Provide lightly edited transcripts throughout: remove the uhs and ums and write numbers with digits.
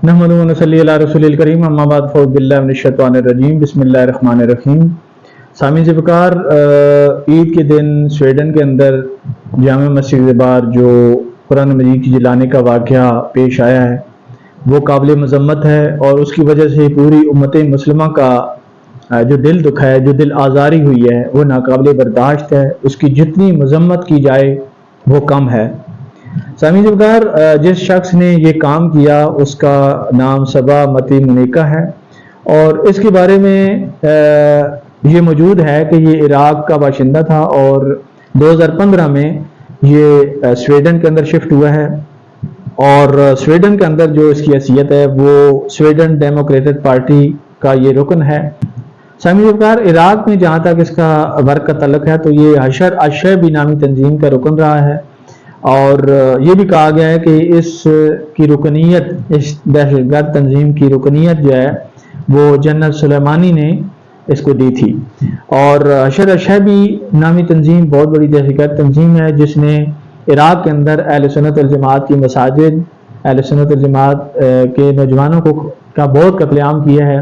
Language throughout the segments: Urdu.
نحمدہ و نصلی علی رسول الکریم اما بعد فاعوذ باللہ من الشیطان الرجیم بسم اللہ الرحمن الرحیم۔ سامعین سے پکار، عید کے دن سویڈن کے اندر جامع مسجد کے باہر جو قرآن مجید کی جلانے کا واقعہ پیش آیا ہے وہ قابل مذمت ہے، اور اس کی وجہ سے پوری امت مسلمہ کا جو دل دکھا ہے، جو دل آزاری ہوئی ہے، وہ ناقابل برداشت ہے۔ اس کی جتنی مذمت کی جائے وہ کم ہے۔ سامعین جبکار، جس شخص نے یہ کام کیا اس کا نام صبا متی منیکا ہے، اور اس کے بارے میں یہ موجود ہے کہ یہ عراق کا باشندہ تھا اور 2015 میں یہ سویڈن کے اندر شفٹ ہوا ہے، اور سویڈن کے اندر جو اس کی حیثیت ہے وہ سویڈن ڈیموکریٹک پارٹی کا یہ رکن ہے۔ سامعین جبکار، عراق میں جہاں تک اس کا ورک کا تعلق ہے تو یہ حشر الشعبی نامی تنظیم کا رکن رہا ہے، اور یہ بھی کہا گیا ہے کہ اس کی رکنیت، اس دہشت گرد تنظیم کی رکنیت جو ہے وہ جنرل سلیمانی نے اس کو دی تھی۔ اور حشر الشعبی نامی تنظیم بہت بڑی دہشت گرد تنظیم ہے جس نے عراق کے اندر اہل سنت والجماعت کی مساجد، اہل سنت والجماعت کے نوجوانوں کا بہت قتل عام کیا ہے،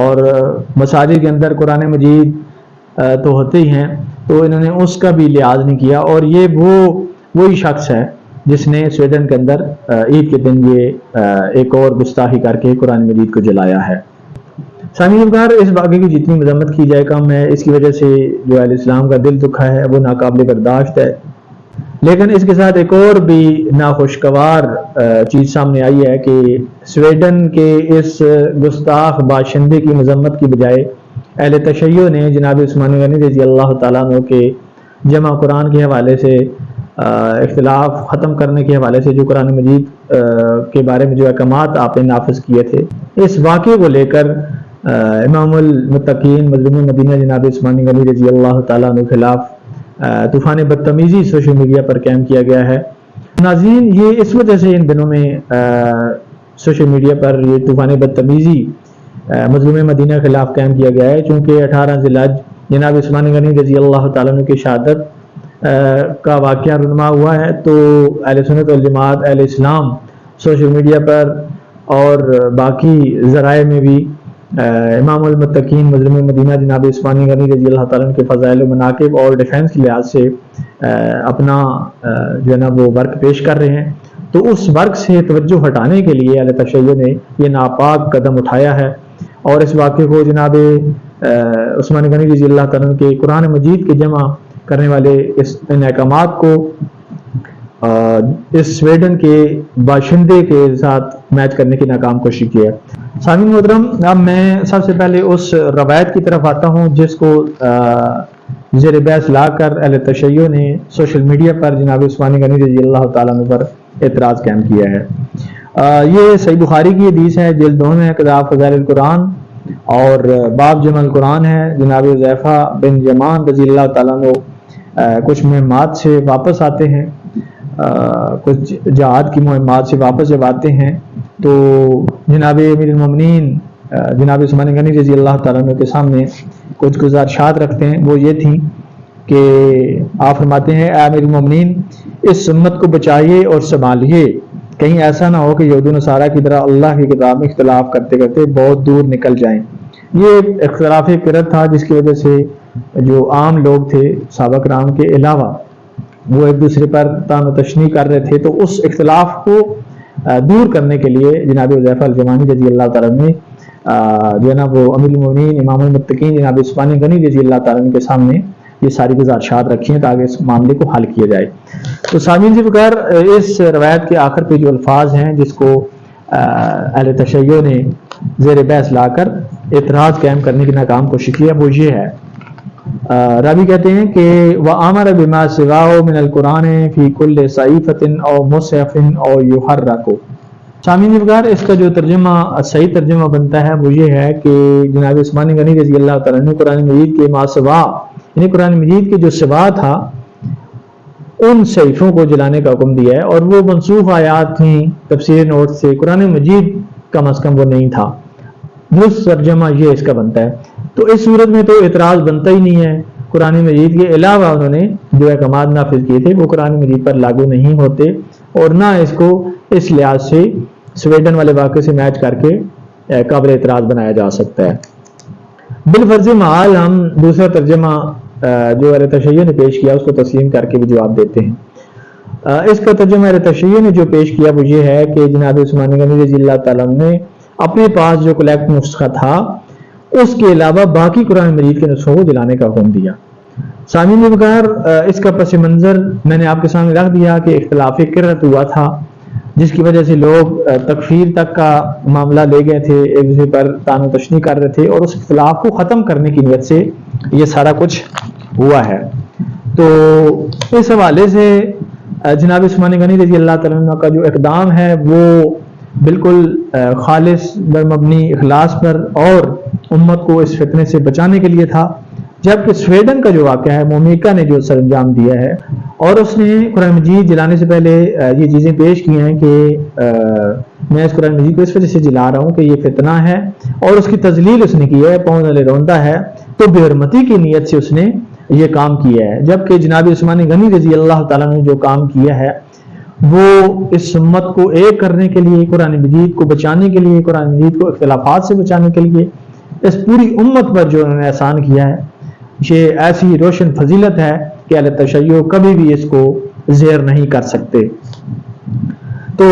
اور مساجد کے اندر قرآن مجید تو ہوتے ہی ہیں تو انہوں نے اس کا بھی لحاظ نہیں کیا، اور یہ وہی شخص ہے جس نے سویڈن کے اندر عید کے دن یہ ایک اور گستاخی کر کے قرآن مجید کو جلایا ہے۔ سامعین جبکار، اس واقعے کی جتنی مذمت کی جائے کم ہے۔ اس کی وجہ سے جو اہل اسلام کا دل دکھا ہے وہ ناقابل برداشت ہے، لیکن اس کے ساتھ ایک اور بھی ناخوشگوار چیز سامنے آئی ہے کہ سویڈن کے اس گستاخ باشندے کی مذمت کی بجائے اہل تشیع نے جناب عثمان غنی رضی اللہ تعالیٰ عنہ کے جمع قرآن کے حوالے سے، اختلاف ختم کرنے کے حوالے سے جو قرآن مجید کے بارے میں جو احکامات آپ نے نافذ کیے تھے، اس واقعے کو لے کر امام المتقین مظلوم مدینہ جناب عثمان غنی رضی اللہ تعالیٰ عنہ کے خلاف طوفان بدتمیزی سوشل میڈیا پر قائم کیا گیا ہے۔ ناظرین، یہ اس وجہ سے ان دنوں میں سوشل میڈیا پر یہ طوفان بدتمیزی مظلوم مدینہ کے خلاف قائم کیا گیا ہے، چونکہ 18 ذی الحج جناب عثمان غنی رضی اللہ تعالیٰ عنہ کی شہادت کا واقعہ رونما ہوا ہے، تو اہل سنت والجماعت، اہل اسلام سوشل میڈیا پر اور باقی ذرائع میں بھی امام المتقین مظلوم مدینہ جناب عثمان غنی رضی اللہ تعالیٰ عنہ کے فضائل و مناقب اور ڈیفینس کے لحاظ سے اپنا جو ہے نا وہ ورک پیش کر رہے ہیں۔ تو اس ورک سے توجہ ہٹانے کے لیے اہل تشیع نے یہ ناپاک قدم اٹھایا ہے، اور اس واقعے کو جناب عثمان غنی رضی اللہ تعالیٰ عنہ کے قرآن مجید کے جمع کرنے والے ان احکامات کو اس سویڈن کے باشندے کے ساتھ میچ کرنے کی ناکام کوشش کی ہے۔ سامعین محترم، اب میں سب سے پہلے اس روایت کی طرف آتا ہوں جس کو زیر بحث لا کر اہل تشیع نے سوشل میڈیا پر جناب عثمان غنی رضی اللہ تعالیٰ عنہ پر اعتراض قائم کیا ہے۔ یہ صحیح بخاری کی حدیث ہے، جلد 2 میں کتاب فضائل القرآن اور باب جمع القرآن ہے۔ جناب حذیفہ بن یمان رضی اللہ تعالیٰ عنہ کچھ مہمات سے واپس آتے ہیں، کچھ جہاد کی مہمات سے واپس جب آتے ہیں تو جناب امیر المومنین جناب عثمان غنی رضی اللہ تعالیٰ عنہ کے سامنے کچھ گزارشات رکھتے ہیں۔ وہ یہ تھیں کہ آپ فرماتے ہیں، اے امیر المومنین، اس امت کو بچائیے اور سنبھالیے، کہیں ایسا نہ ہو کہ یہود و نصارہ کی طرح اللہ کی کتاب میں اختلاف کرتے کرتے بہت دور نکل جائیں۔ یہ اختلاف فکرت تھا جس کی وجہ سے جو عام لوگ تھے صحابہ کرام کے علاوہ وہ ایک دوسرے پر طعن و تشنیع کر رہے تھے، تو اس اختلاف کو دور کرنے کے لیے جناب حذیفہ الجمانی رضی اللہ تعالیٰ نے جو ہے نا وہ امیر المومنین امام المتقین جناب عثمان غنی رضی اللہ تعالیٰ کے سامنے یہ ساری گزارشات رکھی ہیں تاکہ اس معاملے کو حل کیا جائے۔ تو سامعین سے بغیر اس روایت کے آخر پہ جو الفاظ ہیں جس کو اہل تشیع نے زیر بحث لا کر اعتراض قائم کرنے کی ناکام کوشش کی ہے، وہ یہ ہے، راوی کہتے ہیں کہ وَآمَرَ بِمَا سِوَاهُ مِنَ الْقُرْآنِ فِي كُلِّ صَحِيفَةٍ أَوْ مُصْحَفٍ أَوْ يُحَرَّكُ۔ سامعین جبکار، اس کا جو ترجمہ صحیح ترجمہ بنتا ہے وہ یہ ہے کہ جناب عثمان غنی رضی اللہ تعالیٰ عنہ قرآن مجید کے ما سوا، یعنی قرآن مجید کے جو سوا تھا ان صحیفوں کو جلانے کا حکم دیا ہے، اور وہ منسوخ آیات تھیں تفسیر نوٹ سے، قرآن مجید کم از کم وہ نہیں تھا۔ درست ترجمہ یہ اس کا بنتا ہے۔ تو اس صورت میں تو اعتراض بنتا ہی نہیں ہے، قرآن مجید کے علاوہ انہوں نے جو احکامات نافذ کیے تھے وہ قرآن مجید پر لاگو نہیں ہوتے، اور نہ اس کو اس لحاظ سے سویڈن والے واقعے سے میچ کر کے قابل اعتراض بنایا جا سکتا ہے۔ بالفرض محال ہم دوسرا ترجمہ جو اہل تشیع نے پیش کیا اس کو تسلیم کر کے بھی جواب دیتے ہیں۔ اس کا ترجمہ اہل تشیع نے جو پیش کیا وہ یہ ہے کہ جناب عثمان غنی رضی اللہ تعالیٰ عنہ نے اپنے پاس جو کلیکٹ نسخہ تھا اس کے علاوہ باقی قرآن مجید کے نسخوں کو جلانے کا حکم دیا۔ سامعین وقار، اس کا پس منظر میں نے آپ کے سامنے رکھ دیا کہ اختلاف قرأت ہوا تھا، جس کی وجہ سے لوگ تکفیر تک کا معاملہ لے گئے تھے، ایک دوسرے پر طعن و تشنیع کر رہے تھے، اور اس اختلاف کو ختم کرنے کی نیت سے یہ سارا کچھ ہوا ہے۔ تو اس حوالے سے جناب عثمان غنی رضی اللہ تعالیٰ عنہ کا جو اقدام ہے وہ بالکل خالص بر مبنی اخلاص پر اور امت کو اس فتنے سے بچانے کے لیے تھا، جبکہ سویڈن کا جو واقعہ ہے مومیکا نے جو سر انجام دیا ہے اور اس نے قرآن مجید جلانے سے پہلے یہ چیزیں پیش کی ہیں کہ میں اس قرآن مجید کو اس وجہ سے جلا رہا ہوں کہ یہ فتنہ ہے، اور اس کی تذلیل اس نے کی ہے، پاؤں نلے روندا ہے، تو بے حرمتی کی نیت سے اس نے یہ کام کیا ہے۔ جبکہ جناب عثمان غنی رضی اللہ تعالیٰ نے جو کام کیا ہے وہ اس امت کو ایک کرنے کے لیے، قرآن مجید کو بچانے کے لیے، قرآن مجید کو اختلافات سے بچانے کے لیے اس پوری امت پر جو انہوں نے احسان کیا ہے، یہ ایسی روشن فضیلت ہے کہ اہل تشیع کبھی بھی اس کو زیر نہیں کر سکتے۔ تو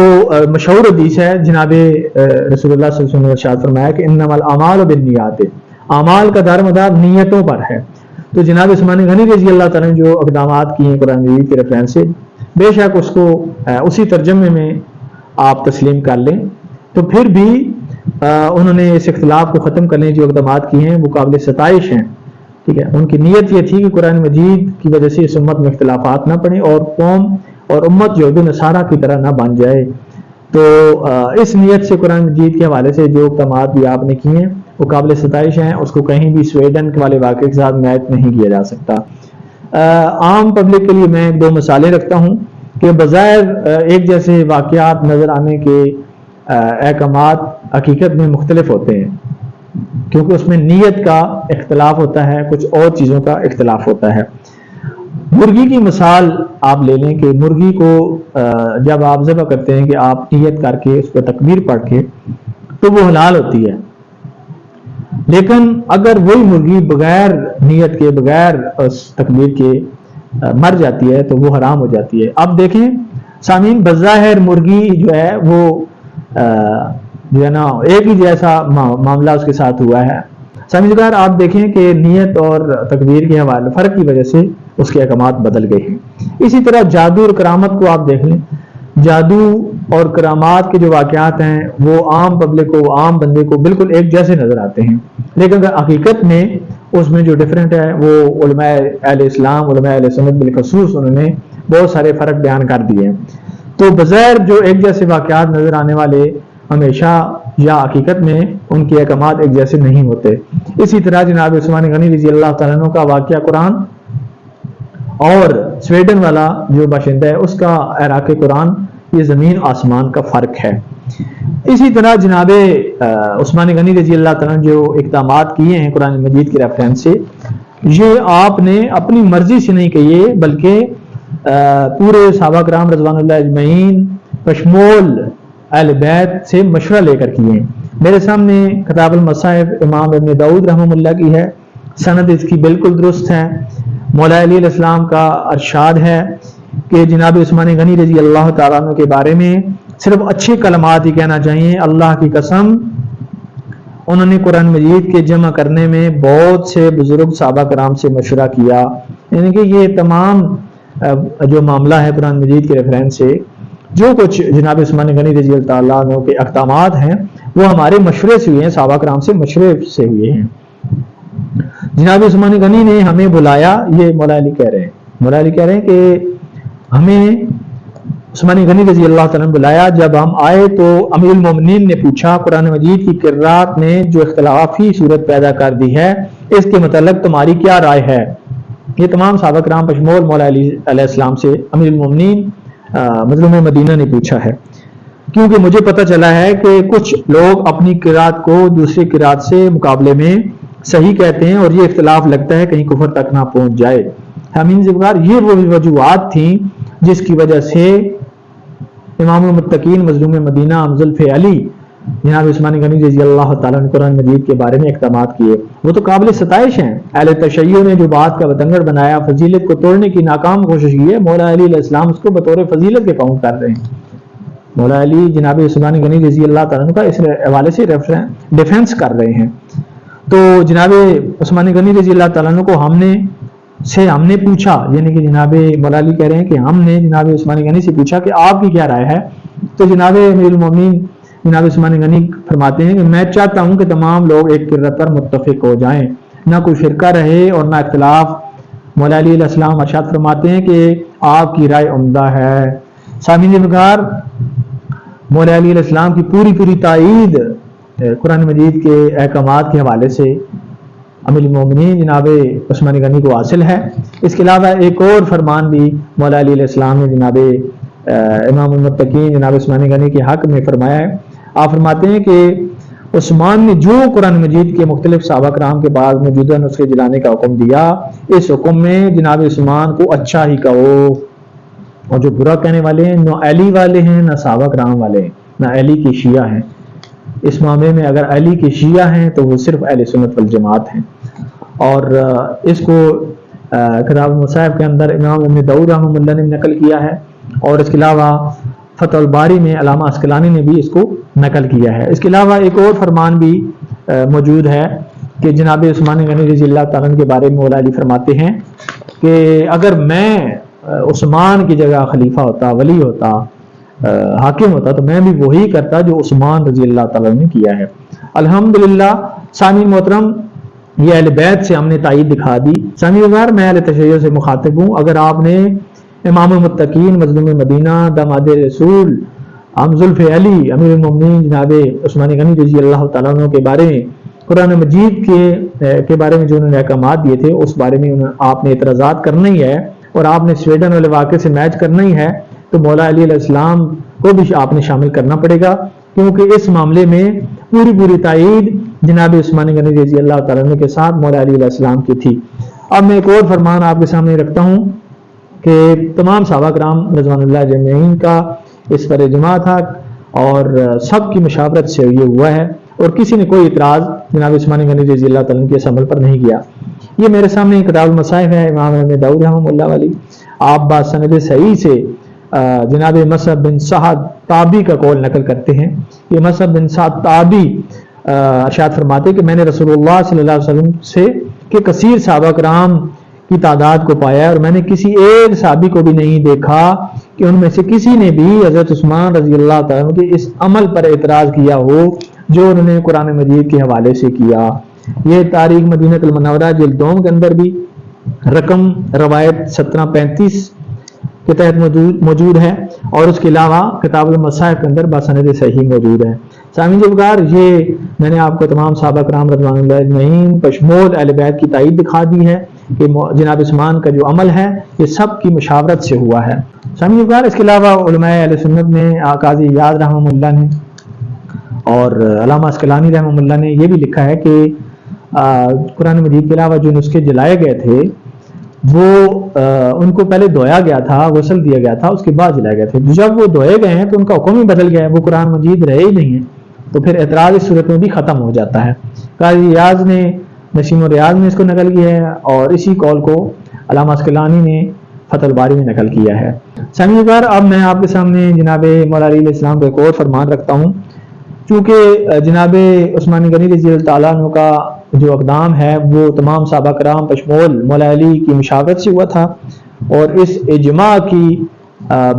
مشہور حدیث ہے، جناب رسول اللہ صلی اللہ علیہ وسلم نے ارشاد فرمایا کہ انما الاعمال بالنیات، اعمال کا دار مدار نیتوں پر ہے۔ تو جناب عثمان غنی رضی اللہ تعالیٰ نے جو اقدامات کیے ہیں قرآن مجید کے ریفرنس سے، بے شک اس کو اسی ترجمے میں آپ تسلیم کر لیں، تو پھر بھی انہوں نے اس اختلاف کو ختم کرنے جو اقدامات کیے ہیں وہ قابل ستائش ہیں۔ ٹھیک ہے، ان کی نیت یہ تھی کہ قرآن مجید کی وجہ سے اس امت میں اختلافات نہ پڑیں اور قوم اور امت جو بھی نصارہ کی طرح نہ بن جائے۔ تو اس نیت سے قرآن مجید کے حوالے سے جو اقدامات بھی آپ نے کیے ہیں وہ قابل ستائش ہیں، اس کو کہیں بھی سویڈن والے واقعے کے ساتھ میچ نہیں کیا جا سکتا۔ عام پبلک کے لیے میں دو مثالیں رکھتا ہوں کہ بظاہر ایک جیسے واقعات نظر آنے کے احکامات حقیقت میں مختلف ہوتے ہیں، کیونکہ اس میں نیت کا اختلاف ہوتا ہے، کچھ اور چیزوں کا اختلاف ہوتا ہے۔ مرغی کی مثال آپ لے لیں کہ مرغی کو جب آپ ذبح کرتے ہیں کہ آپ نیت کر کے اس پہ تکبیر پڑھ کے تو وہ حلال ہوتی ہے، لیکن اگر وہی مرغی بغیر نیت کے بغیر اس تکبیر کے مر جاتی ہے تو وہ حرام ہو جاتی ہے۔ اب دیکھیں سامعین، بظاہر مرغی جو ہے وہ جو ہے نا ایک ہی جیسا معاملہ اس کے ساتھ ہوا ہے۔ سامعین آپ دیکھیں کہ نیت اور تکبیر کے حوالے فرق کی وجہ سے اس کے احکامات بدل گئے ہیں۔ اسی طرح جادو اور کرامت کو آپ دیکھ لیں، جادو اور کرامات کے جو واقعات ہیں وہ عام پبلک کو، عام بندے کو بالکل ایک جیسے نظر آتے ہیں، لیکن حقیقت میں اس میں جو ڈفرینٹ ہے وہ علماء اہل اسلام، علماء اہل سنت بالخصوص انہوں نے بہت سارے فرق بیان کر دیے ہیں۔ تو بظاہر جو ایک جیسے واقعات نظر آنے والے ہمیشہ یا حقیقت میں ان کے احکامات ایک جیسے نہیں ہوتے۔ اسی طرح جناب عثمان غنی رضی اللہ تعالیٰ عنہ کا واقعہ قرآن اور سویڈن والا جو باشندہ ہے اس کا عراق قرآن، یہ زمین آسمان کا فرق ہے۔ اسی طرح جناب عثمان غنی رضی اللہ تعالیٰ نے جو اقدامات کیے ہیں قرآن مجید کے ریفرنس سے، یہ آپ نے اپنی مرضی سے نہیں کیے بلکہ پورے صحابہ کرام رضوان اللہ اجمعین بشمول اہل بیت سے مشورہ لے کر کیے ہیں۔ میرے سامنے کتاب المصاحف امام ابن داؤد رحمہ اللہ کی ہے، سند اس کی بالکل درست ہے۔ مولا علی علیہ السلام کا ارشاد ہے کہ جناب عثمان غنی رضی اللہ تعالیٰ عنہ کے بارے میں صرف اچھے کلمات ہی کہنا چاہیے۔ اللہ کی قسم انہوں نے قرآن مجید کے جمع کرنے میں بہت سے بزرگ صحابہ کرام سے مشورہ کیا، یعنی کہ یہ تمام جو معاملہ ہے قرآن مجید کے ریفرنس سے جو کچھ جناب عثمان غنی رضی اللہ تعالیٰ عنہ کے اقدامات ہیں وہ ہمارے مشورے سے ہوئے ہیں، صحابہ کرام سے مشورے سے ہوئے ہیں۔ جناب عثمان غنی نے ہمیں بلایا، یہ مولا علی کہہ رہے ہیں، مولا علی کہہ رہے ہیں کہ ہمیں عثمان غنی رضی اللہ تعالیٰ نے بلایا۔ جب ہم آئے تو امیر المومنین نے پوچھا قرآن مجید کی قرات نے جو اختلافی صورت پیدا کر دی ہے اس کے متعلق تمہاری کیا رائے ہے؟ یہ تمام صحابہ کرام بشمول مولا علی علیہ السلام سے امیر المومنین مظلوم مدینہ نے پوچھا ہے، کیونکہ مجھے پتہ چلا ہے کہ کچھ لوگ اپنی قرات کو دوسری قرات سے مقابلے میں صحیح کہتے ہیں اور یہ اختلاف لگتا ہے کہیں کفر تک نہ پہنچ جائے۔ ہمین ذکر یہ وہ وجوہات تھیں جس کی وجہ سے امام المتقین مظلوم مدینہ ابوذوالف علی جناب عثمان غنی رضی اللہ تعالیٰ نے قرآن مجید کے بارے میں اقدامات کیے، وہ تو قابل ستائش ہیں۔ اہل تشیع نے جو بات کا بتنگڑ بنایا، فضیلت کو توڑنے کی ناکام کوشش کی ہے، مولا علی علیہ السلام اس کو بطور فضیلت کے کاؤنٹ کر رہے ہیں۔ مولا علی جناب عثمان غنی رضی اللہ تعالیٰ کا اس حوالے سے ڈیفینس کر رہے ہیں۔ تو جناب عثمان غنی رضی اللہ تعالیٰ کو ہم نے پوچھا، یعنی کہ جناب مولا علی کہہ رہے ہیں کہ ہم نے جناب عثمان غنی سے پوچھا کہ آپ کی کیا رائے ہے، تو جناب امیر المومنین جناب عثمان غنی فرماتے ہیں کہ میں چاہتا ہوں کہ تمام لوگ ایک کرت پر متفق ہو جائیں، نہ کوئی فرقہ رہے اور نہ اختلاف۔ مولا علی علیہ السلام ارشاد فرماتے ہیں کہ آپ کی رائے عمدہ ہے۔ سامعین بغار، مولا علی علیہ السلام کی پوری تائید قرآن مجید کے احکامات کے حوالے سے امیر المومنین جناب عثمان غنی کو حاصل ہے۔ اس کے علاوہ ایک اور فرمان بھی مولا علی علیہ السلام نے جناب امام المتقین جناب عثمان غنی کے حق میں فرمایا ہے۔ آپ فرماتے ہیں کہ عثمان نے جو قرآن مجید کے مختلف صحابہ کرام کے بعد موجودہ نسخے جلانے کا حکم دیا، اس حکم میں جناب عثمان کو اچھا ہی کہو، اور جو برا کہنے والے ہیں نہ علی والے ہیں نہ صحابہ کرام والے ہیں نہ علی کے شیعہ ہیں۔ اس معاملے میں اگر علی کے شیعہ ہیں تو وہ صرف اہل سنت والجماعت ہیں، اور اس کو کتاب المصاحف کے اندر امام ابن داؤد رحمہ اللہ نے نقل کیا ہے، اور اس کے علاوہ فتح الباری میں علامہ عسقلانی نے بھی اس کو نقل کیا ہے۔ اس کے علاوہ ایک اور فرمان بھی موجود ہے کہ جناب عثمان غنی رضی اللہ تعالیٰ کے بارے میں مولا علی فرماتے ہیں کہ اگر میں عثمان کی جگہ خلیفہ ہوتا، ولی ہوتا، حاکم ہوتا، تو میں بھی وہی کرتا جو عثمان رضی اللہ تعالیٰ نے کیا ہے۔ الحمدللہ سامعین محترم، یہ اہل بیت سے ہم نے تائید دکھا دی۔ سامعین وغیرہ، میں اہل تشیع سے مخاطب ہوں۔ اگر آپ نے امام المتقین مظلوم مدینہ داماد رسول ابوذوالف علی امیر المومنین جناب عثمان غنی رضی اللہ تعالیٰ عنہ کے بارے میں قرآن مجید کے بارے میں جو انہوں نے احکامات دیے تھے، اس بارے میں آپ نے اعتراضات کرنا ہی ہے، اور آپ نے سویڈن والے واقعے سے میچ کرنا ہی ہے، تو مولا علی علیہ السلام کو بھی آپ نے شامل کرنا پڑے گا، کیونکہ اس معاملے میں پوری تائید جناب عثمان غنی رضی اللہ تعالیٰ عنہ کے ساتھ مولا علی علیہ السلام کی تھی۔ اب میں ایک اور فرمان آپ کے سامنے رکھتا ہوں کہ تمام صحابہ کرام رضوان اللہ اجمعین کا اس پر اجماع تھا، اور سب کی مشاورت سے یہ ہوا ہے، اور کسی نے کوئی اعتراض جناب عثمان غنی رضی اللہ تعالیٰ کے اس عمل پر نہیں کیا۔ یہ میرے سامنے کتاب المصاحف ہے، امام ابن داؤد رحمہ اللہ والی۔ آپ باسند صحیح سے جناب مصعب بن سعد تابی کا قول نقل کرتے ہیں۔ یہ مصعب بن سعد تابی ارشاد فرماتے کہ میں نے رسول اللہ صلی اللہ علیہ وسلم سے کہ کثیر صحابہ کرام کی تعداد کو پایا ہے، اور میں نے کسی ایک صحابی کو بھی نہیں دیکھا کہ ان میں سے کسی نے بھی حضرت عثمان رضی اللہ تعالیٰ کے اس عمل پر اعتراض کیا ہو جو انہوں نے قرآن مجید کے حوالے سے کیا۔ یہ تاریخ مدینہ المنورہ جلد 2 کے اندر بھی رقم روایت 1735 کے تحت موجود ہے، اور اس کے علاوہ کتاب المصاحف کے اندر باسند صحیح موجود ہے۔ سامعین جبکار، یہ میں نے آپ کو تمام صحابہ کرام رضوان اللہ اجمعین بشمول اہل بیت کی تائید دکھا دی ہے کہ جناب عثمان کا جو عمل ہے یہ سب کی مشاورت سے ہوا ہے۔ سامعین جبکار، اس کے علاوہ علماء اہل سنت نے قاضی ایاز رحمہ اللہ نے اور علامہ عسقلانی رحمہ اللہ نے یہ بھی لکھا ہے کہ قرآن مجید کے علاوہ جو نسخے جلائے گئے تھے وہ ان کو پہلے دھویا گیا تھا، غسل دیا گیا تھا، اس کے بعد جلائے گئے تھے۔ جب وہ دھوئے گئے ہیں تو ان کا حکم ہی بدل گیا ہے، وہ قرآن مجید رہے ہی نہیں ہیں، تو پھر اعتراض اس صورت میں بھی ختم ہو جاتا ہے۔ قاضی ایاز نے نسیم الریاض میں اس کو نقل کیا ہے، اور اسی قول کو علامہ عسقلانی نے فتح الباری میں نقل کیا ہے۔ سامعین کار، اب میں آپ کے سامنے جناب مولا علی علیہ السلام کا ایک اور فرمان رکھتا ہوں۔ چونکہ جناب عثمان غنی رضی اللہ تعالیٰ عنہ کا جو اقدام ہے وہ تمام صحابہ کرام بشمول مولا علی کی مشاورت سے ہوا تھا، اور اس اجماع کی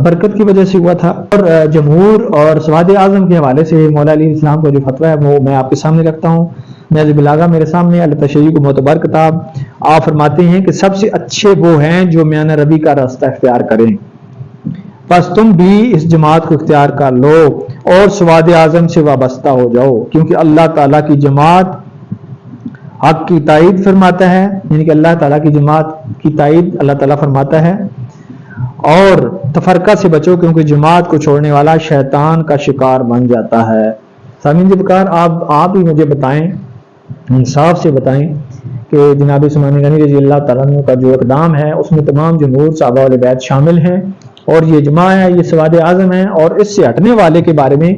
برکت کی وجہ سے ہوا تھا، اور جمہور اور سواد اعظم کے حوالے سے مولا علی السلام کا جو فتویٰ ہے وہ میں آپ کے سامنے رکھتا ہوں۔ نیاز بلاغہ میرے سامنے، التشیع کو معتبر کتاب۔ آپ فرماتے ہیں کہ سب سے اچھے وہ ہیں جو میان ربی کا راستہ اختیار کریں، پس تم بھی اس جماعت کو اختیار کر لو اور سواد اعظم سے وابستہ ہو جاؤ، کیونکہ اللہ تعالیٰ کی جماعت حق کی تائید فرماتا ہے، یعنی کہ اللہ تعالیٰ کی جماعت کی تائید اللہ تعالیٰ فرماتا ہے، اور تفرقہ سے بچو کیونکہ جماعت کو چھوڑنے والا شیطان کا شکار بن جاتا ہے۔ سامعین جبکار، آپ ہی مجھے بتائیں، انصاف سے بتائیں کہ جناب عثمان غنی رضی اللہ تعالیٰ عنہ کا جو اقدام ہے اس میں تمام جمہور صحابہ اہل بیت شامل ہیں، اور یہ اجماع ہے، یہ سواد اعظم ہے، اور اس سے ہٹنے والے کے بارے میں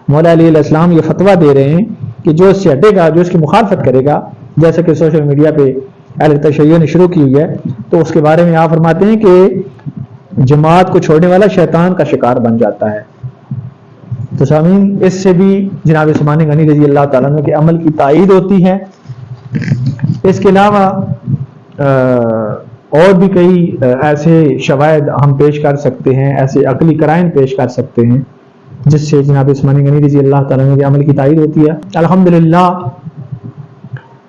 مولا علی علیہ السلام یہ فتویٰ دے رہے ہیں کہ جو اس سے ہٹے گا، جو اس کی مخالفت کرے گا، جیسا کہ سوشل میڈیا پہ اہل تشیع نے شروع کی ہوئی ہے، تو اس کے بارے میں آپ فرماتے ہیں کہ جماعت کو چھوڑنے والا شیطان کا شکار بن جاتا ہے۔ تو سامعین، اس سے بھی جناب عثمان غنی رضی اللہ تعالیٰ عنہ کے عمل کی تائید ہوتی ہے۔ اس کے علاوہ اور بھی کئی ایسے شواہد ہم پیش کر سکتے ہیں، ایسے عقلی قرائن پیش کر سکتے ہیں جس سے جناب عثمان غنی رضی اللہ تعالیٰ عنہ کے عمل کی تائید ہوتی ہے۔ الحمدللہ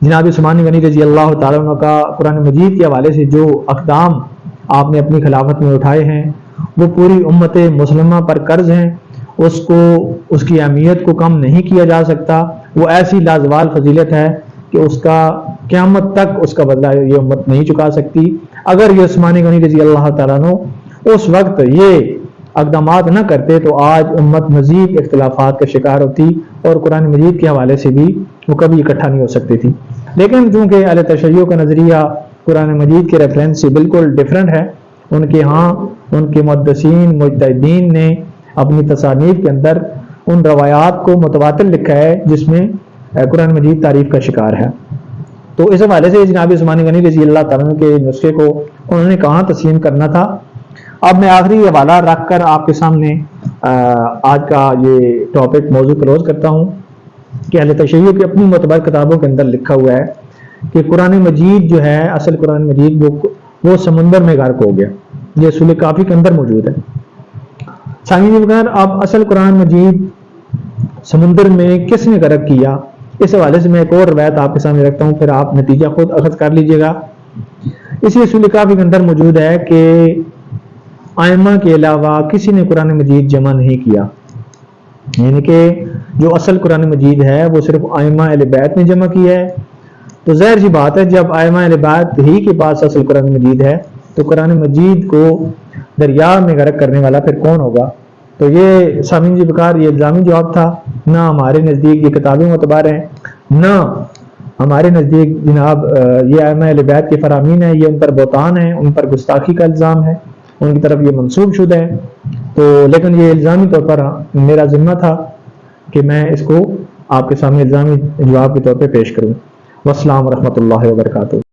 جناب عثمان غنی رضی اللہ تعالیٰ عنہ کا قرآن مجید کے حوالے سے جو اقدام آپ نے اپنی خلافت میں اٹھائے ہیں وہ پوری امت مسلمہ پر قرض ہیں، اس کی اہمیت کو کم نہیں کیا جا سکتا۔ وہ ایسی لازوال فضیلت ہے کہ اس کا قیامت تک اس کا بدلہ یہ امت نہیں چکا سکتی۔ اگر یہ عثمان غنی رضی اللہ تعالیٰ عنہ اس وقت یہ اقدامات نہ کرتے تو آج امت مزید اختلافات کا شکار ہوتی اور قرآن مجید کے حوالے سے بھی وہ کبھی اکٹھا نہیں ہو سکتی تھی۔ لیکن چونکہ اہل تشیع کا نظریہ قرآن مجید کے ریفرنس سے بالکل ڈیفرنٹ ہے، ان کے ہاں ان کے محدثین مجتہدین نے اپنی تصانیف کے اندر ان روایات کو متواتر لکھا ہے جس میں قرآن مجید تعریف کا شکار ہے۔ تو اس حوالے سے جناب عثمان غنی رضی اللہ تعالیٰ کے نسخے کو انہوں نے کہاں تسلیم کرنا تھا۔ اب میں آخری حوالہ رکھ کر آپ کے سامنے آج کا یہ ٹاپک موضوع کلوز کرتا ہوں کہ اہل تشیع کی اپنی معتبر کتابوں کے اندر لکھا ہوا ہے کہ قرآن مجید جو ہے، اصل قرآن مجید وہ سمندر میں غرق ہو گیا، یہ اصول کافی کے اندر موجود ہے۔ سامعین بغیر اب اصل قرآن مجید سمندر میں کس نے غرق کیا، اس حوالے سے میں ایک اور روایت آپ کے سامنے رکھتا ہوں، پھر آپ نتیجہ خود اخذ کر لیجئے گا۔ اسی اصول کافی کے اندر موجود ہے کہ ائمہ کے علاوہ کسی نے قرآن مجید جمع نہیں کیا، یعنی کہ جو اصل قرآن مجید ہے وہ صرف ائمہ اہل بیت نے جمع کیا ہے۔ تو ظاہر سی بات ہے جب ائمہ اہل بیت ہی کے پاس اصل قرآن مجید ہے تو قرآن مجید کو دریا میں غرق کرنے والا پھر کون ہوگا؟ تو یہ سامعین جی بکار یہ الزامی جواب تھا۔ نہ ہمارے نزدیک یہ کتابیں معتبر ہیں، نہ ہمارے نزدیک جناب یہ ائمہ اہل بیت کے فرامین ہیں، یہ ان پر بہتان ہے، ان پر گستاخی کا الزام ہے، ان کی طرف یہ منسوب شدہ ہے۔ تو لیکن یہ الزامی طور پر میرا ذمہ تھا کہ میں اس کو آپ کے سامنے الزامی جواب کے طور پہ پیش کروں۔ والسلام ورحمۃ اللہ وبرکاتہ۔